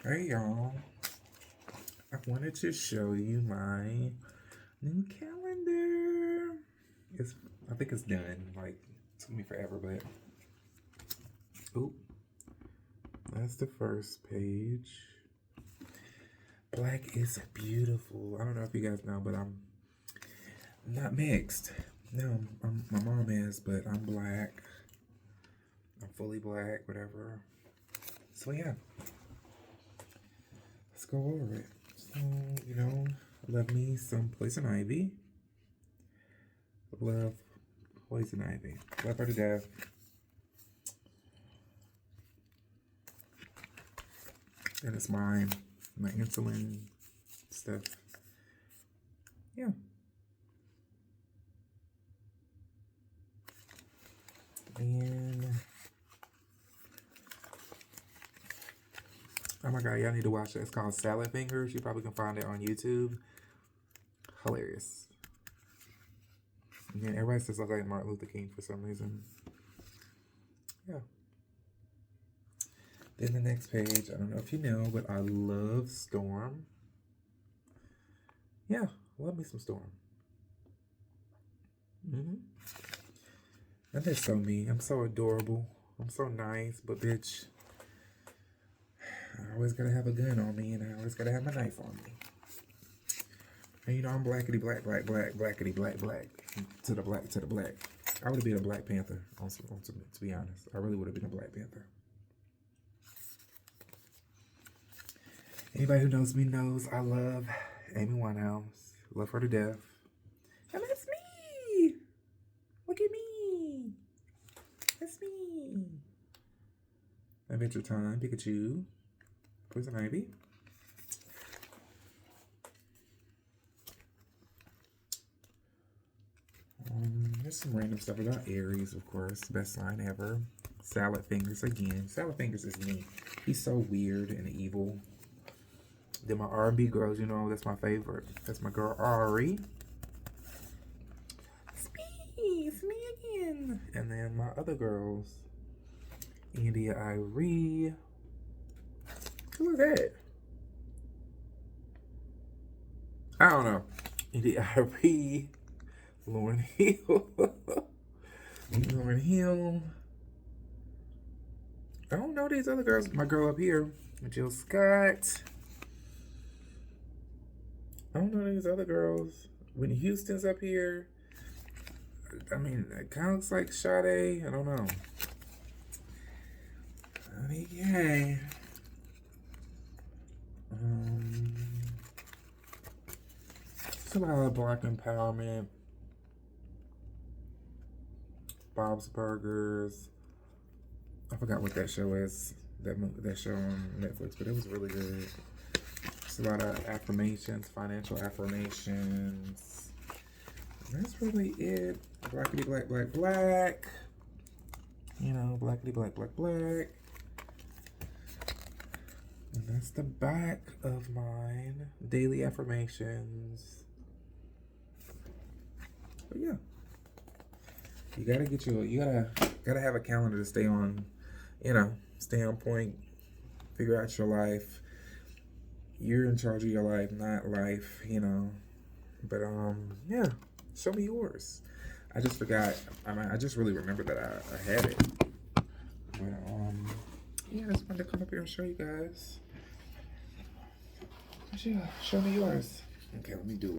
Hey y'all, I wanted to show you my new calendar. It's, I think it's done. Like, it took me forever, but oop, that's the first page. Black is beautiful. I don't know if you guys know, but I'm not mixed. No, my mom is, but I'm black. I'm fully black, whatever. So yeah, let's go over it. So, love me some Poison Ivy. Love Poison Ivy. Love her to death. And it's mine. My insulin stuff. Yeah. And oh my god, y'all need to watch it. It's called Salad Fingers. You probably can find it on YouTube. Hilarious. And then everybody says I look like Martin Luther King for some reason. Yeah. Then the next page, I don't know if you know, but I love Storm. Yeah, love me some Storm. And they're so mean. I'm so adorable. I'm so nice, but bitch, I always gotta have a gun on me, and I always gotta have my knife on me. And I'm blackity black, black, black, blackity black, black, to the black, to the black. I would have been a Black Panther, to be honest. I really would have been a Black Panther. Anybody who knows me knows I love Amy Winehouse. Love her to death. And that's me! Look at me! That's me! Adventure Time, Pikachu, Poison Ivy. There's some random stuff about Aries, of course. Best sign ever. Salad Fingers again. Salad Fingers is me. He's so weird and evil. Then my R&B girls, that's my favorite. That's my girl Ari. It's me again. And then my other girls, India Irie. Who is that? I don't know. India Irie. Lauryn Hill. Lauryn Hill. I don't know these other girls. My girl up here, Jill Scott. I don't know these other girls. Whitney Houston's up here. I mean, it kind of looks like Sade. I don't know. Okay. It's about Black empowerment. Bob's Burgers. I forgot what that show is. That show on Netflix, but it was really good. It's a lot of affirmations, financial affirmations. And that's really it. Blackity black, black, black. Blackity black, black, black. And that's the back of mine. Daily affirmations. But yeah. You gotta have a calendar to stay on, stay on point, figure out your life. You're in charge of your life, not life, But yeah, show me yours. I just forgot. I just really remembered that I had it. But yeah, I just wanted to come up here and show you guys. But yeah, show me yours. Okay, let me do it.